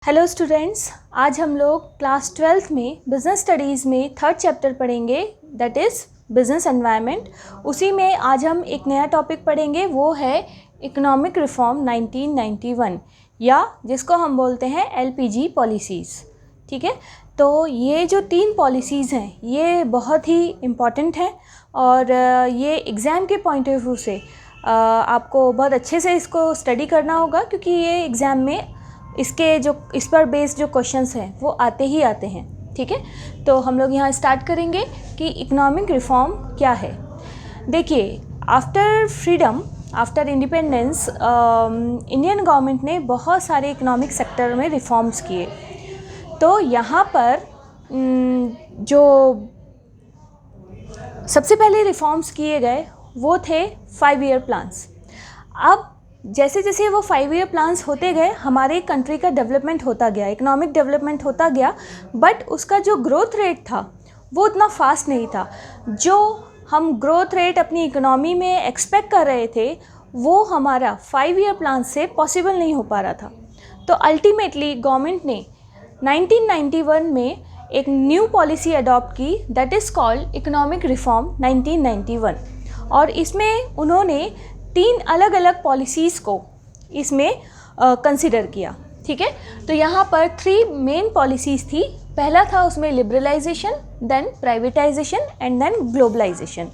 Hello students, आज हम लोग क्लास 12th में बिज़नेस स्टडीज़ में थर्ड चैप्टर पढ़ेंगे, दैट इज़ बिज़नेस एनवायरनमेंट। उसी में आज हम एक नया टॉपिक पढ़ेंगे, वो है इकोनॉमिक रिफॉर्म 1991 या जिसको हम बोलते हैं एलपीजी पॉलिसीज़। ठीक है, तो ये जो 3 पॉलिसीज़ हैं ये बहुत ही इम्पॉर्टेंट हैं और ये एग्ज़ाम के पॉइंट ऑफ व्यू से आपको बहुत अच्छे से इसको स्टडी करना होगा, क्योंकि ये एग्ज़ाम में इस पर बेस्ड जो क्वेश्चंस हैं वो आते ही आते हैं। ठीक है, तो हम लोग यहाँ स्टार्ट करेंगे कि इकोनॉमिक रिफॉर्म क्या है। देखिए, after freedom, after independence, Indian government ने बहुत सारे इकोनॉमिक सेक्टर में रिफॉर्म्स किए। तो यहाँ पर जो सबसे पहले रिफॉर्म्स किए गए वो थे 5 ईयर प्लान्स। अब जैसे जैसे वो 5 ईयर प्लान्स होते गए, हमारे कंट्री का डेवलपमेंट होता गया, इकोनॉमिक डेवलपमेंट होता गया, बट उसका जो ग्रोथ रेट था वो उतना फास्ट नहीं था। जो हम ग्रोथ रेट अपनी इकोनॉमी में एक्सपेक्ट कर रहे थे वो हमारा 5 ईयर प्लान से पॉसिबल नहीं हो पा रहा था। तो अल्टीमेटली गवर्नमेंट ने 1991 में एक न्यू पॉलिसी अडॉप्ट की, that is called economic reform 1991। और इसमें उन्होंने 3 अलग अलग पॉलिसीज़ को इसमें कंसिडर किया। ठीक है, तो यहाँ पर 3 मेन पॉलिसीज़ थी। पहला था उसमें liberalisation, then privatisation and then globalisation.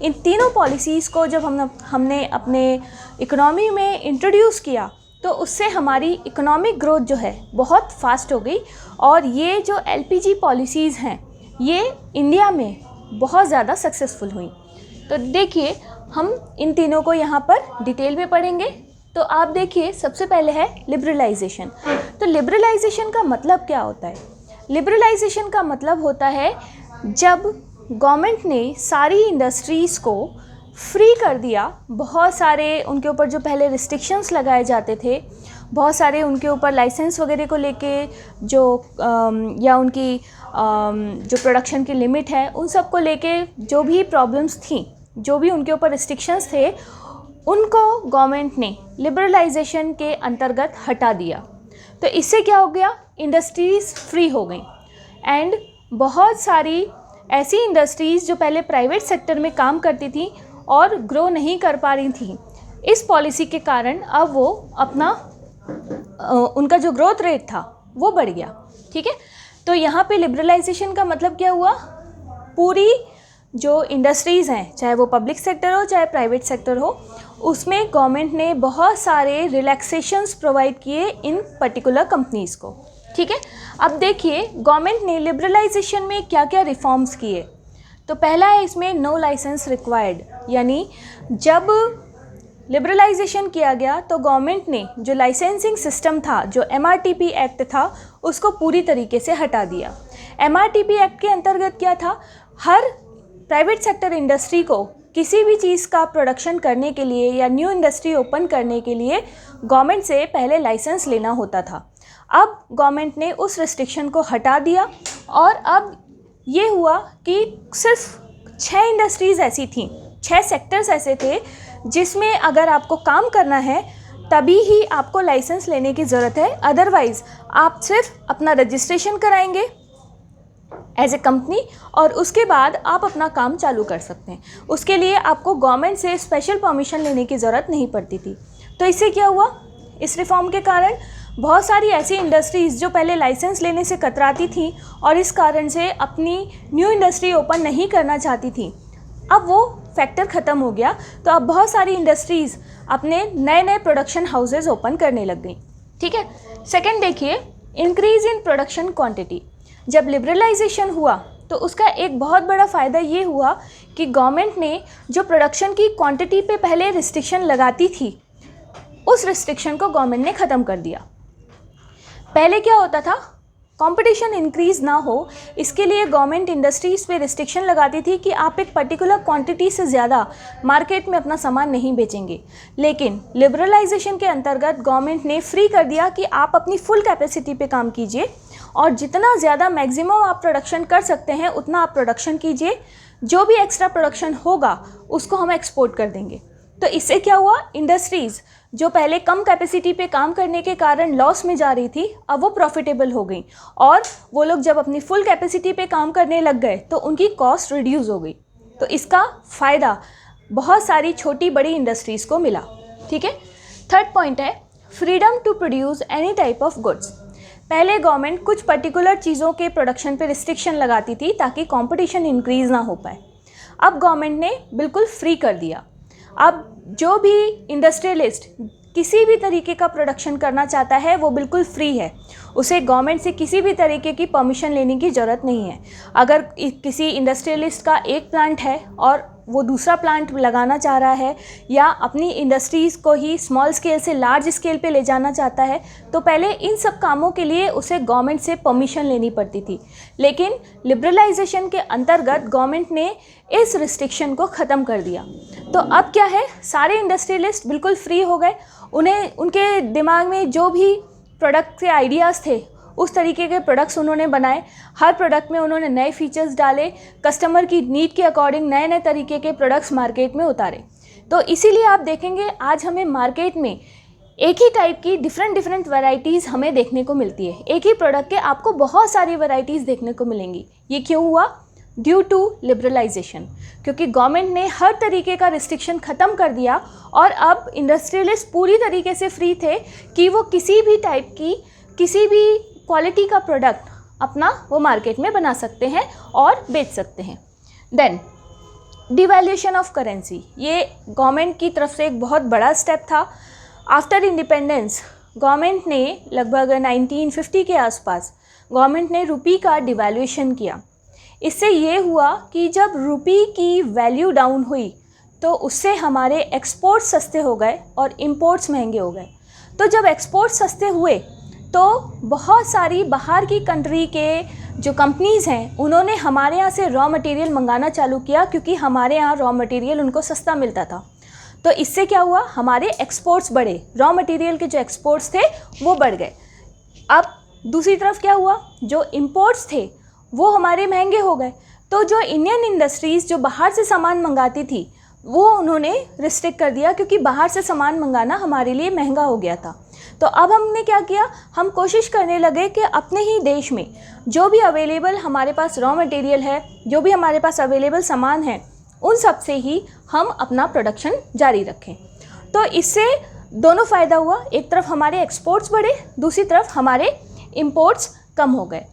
इन तीनों पॉलिसीज़ को जब हमने अपने इकोनॉमी में इंट्रोड्यूस किया तो उससे हमारी इकोनॉमिक ग्रोथ जो है बहुत फास्ट हो गई। और ये जो एलपीजी पॉलिसीज़ हैं ये इंडिया में बहुत ज़्यादा सक्सेसफुल हुई। तो देखिए, हम इन तीनों को यहाँ पर डिटेल में पढ़ेंगे। तो आप देखिए, सबसे पहले है लिबरलाइजेशन। तो लिबरलाइजेशन का मतलब क्या होता है? लिबरलाइजेशन का मतलब होता है जब गवर्नमेंट ने सारी इंडस्ट्रीज़ को फ्री कर दिया। बहुत सारे उनके ऊपर जो पहले रिस्ट्रिक्शंस लगाए जाते थे, बहुत सारे उनके ऊपर लाइसेंस वगैरह को लेके जो या उनकी जो प्रोडक्शन की लिमिट है, उन सब को लेके जो भी प्रॉब्लम्स थी, जो भी उनके ऊपर रिस्ट्रिक्शंस थे, उनको गवर्नमेंट ने लिबरलाइजेशन के अंतर्गत हटा दिया। तो इससे क्या हो गया? इंडस्ट्रीज़ फ्री हो गई एंड बहुत सारी ऐसी इंडस्ट्रीज़ जो पहले प्राइवेट सेक्टर में काम करती थी और ग्रो नहीं कर पा रही थी, इस पॉलिसी के कारण अब वो अपना उनका जो ग्रोथ रेट था वो बढ़ गया। ठीक है, तो यहाँ पे लिबरलाइजेशन का मतलब क्या हुआ? पूरी जो इंडस्ट्रीज़ हैं, चाहे वो पब्लिक सेक्टर हो चाहे प्राइवेट सेक्टर हो, उसमें गवर्नमेंट ने बहुत सारे रिलैक्सेशंस प्रोवाइड किए इन पर्टिकुलर कंपनीज़ को। ठीक है, अब देखिए गवर्नमेंट ने लिबरलाइजेशन में क्या क्या रिफॉर्म्स किए। तो पहला है इसमें नो लाइसेंस रिक्वायर्ड, यानी जब लिबरलाइजेशन किया गया तो गवर्नमेंट ने जो लाइसेंसिंग सिस्टम था, जो एमआरटीपी एक्ट था, उसको पूरी तरीके से हटा दिया। एमआरटीपी एक्ट के अंतर्गत क्या था? हर प्राइवेट सेक्टर इंडस्ट्री को किसी भी चीज़ का प्रोडक्शन करने के लिए या न्यू इंडस्ट्री ओपन करने के लिए गवर्नमेंट से पहले लाइसेंस लेना होता था। अब गवर्नमेंट ने उस रिस्ट्रिक्शन को हटा दिया और अब ये हुआ कि सिर्फ 6 इंडस्ट्रीज़ ऐसी थीं, 6 सेक्टर्स ऐसे थे जिसमें अगर आपको काम करना है तभी ही आपको लाइसेंस लेने की ज़रूरत है। अदरवाइज़ आप सिर्फ अपना रजिस्ट्रेशन कराएंगे एज ए कंपनी और उसके बाद आप अपना काम चालू कर सकते हैं। उसके लिए आपको गवर्नमेंट से स्पेशल परमिशन लेने की ज़रूरत नहीं पड़ती थी। तो इससे क्या हुआ? इस रिफॉर्म के कारण बहुत सारी ऐसी इंडस्ट्रीज़ जो पहले लाइसेंस लेने से कतराती थी और इस कारण से अपनी न्यू इंडस्ट्री ओपन नहीं करना चाहती थी, अब वो फैक्टर ख़त्म हो गया। तो अब बहुत सारी इंडस्ट्रीज़ अपने नए नए प्रोडक्शन हाउसेज ओपन करने लग गई। ठीक है, सेकेंड देखिए, इंक्रीज़ इन प्रोडक्शन क्वांटिटी। जब लिबरलाइजेशन हुआ तो उसका एक बहुत बड़ा फ़ायदा ये हुआ कि गवर्नमेंट ने जो प्रोडक्शन की क्वांटिटी पे पहले रिस्ट्रिक्शन लगाती थी, उस रिस्ट्रिक्शन को गवर्नमेंट ने ख़त्म कर दिया। पहले क्या होता था? कंपटीशन इंक्रीज़ ना हो इसके लिए गवर्नमेंट इंडस्ट्रीज़ पे रिस्ट्रिक्शन लगाती थी कि आप एक पर्टिकुलर क्वांटिटी से ज़्यादा मार्केट में अपना सामान नहीं बेचेंगे। लेकिन लिबरलाइजेशन के अंतर्गत गवर्नमेंट ने फ्री कर दिया कि आप अपनी फुल कैपेसिटी पे काम कीजिए और जितना ज़्यादा मैक्सिमम आप प्रोडक्शन कर सकते हैं उतना आप प्रोडक्शन कीजिए। जो भी एक्स्ट्रा प्रोडक्शन होगा उसको हम एक्सपोर्ट कर देंगे। तो इससे क्या हुआ, इंडस्ट्रीज़ जो पहले कम कैपेसिटी पे काम करने के कारण लॉस में जा रही थी, अब वो प्रॉफिटेबल हो गई, और वो लोग जब अपनी फुल कैपेसिटी पे काम करने लग गए तो उनकी कॉस्ट रिड्यूस हो गई। तो इसका फ़ायदा बहुत सारी छोटी बड़ी इंडस्ट्रीज़ को मिला। ठीक है। थर्ड पॉइंट है freedom to produce any type of goods. पहले गवर्नमेंट कुछ पर्टिकुलर चीज़ों के प्रोडक्शन पे रिस्ट्रिक्शन लगाती थी ताकि कंपटीशन इंक्रीज़ ना हो पाए। अब गवर्नमेंट ने बिल्कुल फ्री कर दिया। अब जो भी इंडस्ट्रियलिस्ट किसी भी तरीके का प्रोडक्शन करना चाहता है वो बिल्कुल फ्री है, उसे गवर्नमेंट से किसी भी तरीके की परमिशन लेने की ज़रूरत नहीं है। अगर किसी इंडस्ट्रियलिस्ट का एक प्लांट है और वो दूसरा प्लांट लगाना चाह रहा है या अपनी इंडस्ट्रीज़ को ही स्मॉल स्केल से लार्ज स्केल पे ले जाना चाहता है, तो पहले इन सब कामों के लिए उसे गवर्नमेंट से परमिशन लेनी पड़ती थी। लेकिन लिबरलाइजेशन के अंतर्गत गवर्नमेंट ने इस रिस्ट्रिक्शन को ख़त्म कर दिया। तो अब क्या है, सारे इंडस्ट्रियलिस्ट बिल्कुल फ्री हो गए। उन्हें उनके दिमाग में जो भी प्रोडक्ट के आइडियाज़ थे उस तरीके के प्रोडक्ट्स उन्होंने बनाए। हर प्रोडक्ट में उन्होंने नए फीचर्स डाले, कस्टमर की नीड के अकॉर्डिंग नए नए तरीके के प्रोडक्ट्स मार्केट में उतारे। तो इसीलिए आप देखेंगे आज हमें मार्केट में एक ही टाइप की डिफरेंट वैरायटीज़ हमें देखने को मिलती है। एक ही प्रोडक्ट के आपको बहुत सारी वैरायटीज़ देखने को मिलेंगी। ये क्यों हुआ? ड्यू टू लिबरलाइजेशन, क्योंकि गवर्नमेंट ने हर तरीके का रिस्ट्रिक्शन ख़त्म कर दिया और अब इंडस्ट्रियलिस्ट पूरी तरीके से फ्री थे कि वो किसी भी टाइप की किसी भी क्वालिटी का प्रोडक्ट अपना वो मार्केट में बना सकते हैं और बेच सकते हैं। देन डिवैल्यूएशन ऑफ करेंसी, ये गवर्नमेंट की तरफ से एक बहुत बड़ा स्टेप था। आफ्टर इंडिपेंडेंस गवर्नमेंट ने लगभग 1950 के आसपास गवर्नमेंट ने रुपी का डिवैल्यूएशन किया। इससे ये हुआ कि जब रुपी की वैल्यू डाउन हुई तो उससे हमारे एक्सपोर्ट सस्ते हो गए और इंपोर्ट्स महंगे हो गए। तो जब एक्सपोर्ट सस्ते हुए तो बहुत सारी बाहर की कंट्री के जो कंपनीज़ हैं उन्होंने हमारे यहाँ से रॉ मटेरियल मंगाना चालू किया, क्योंकि हमारे यहाँ रॉ मटेरियल उनको सस्ता मिलता था। तो इससे क्या हुआ, हमारे एक्सपोर्ट्स बढ़े, रॉ मटेरियल के जो एक्सपोर्ट्स थे वो बढ़ गए। अब दूसरी तरफ क्या हुआ, जो इंपोर्ट्स थे वो हमारे महंगे हो गए। तो जो इंडियन इंडस्ट्रीज़ जो बाहर से सामान मंगाती थी वो उन्होंने रिस्ट्रिक्ट कर दिया, क्योंकि बाहर से सामान मंगाना हमारे लिए महंगा हो गया था। तो अब हमने क्या किया, हम कोशिश करने लगे कि अपने ही देश में जो भी अवेलेबल हमारे पास रॉ मटेरियल है, जो भी हमारे पास अवेलेबल सामान है, उन सब से ही हम अपना प्रोडक्शन जारी रखें। तो इससे दोनों फ़ायदा हुआ, एक तरफ हमारे एक्सपोर्ट्स बढ़े, दूसरी तरफ हमारे इंपोर्ट्स कम हो गए।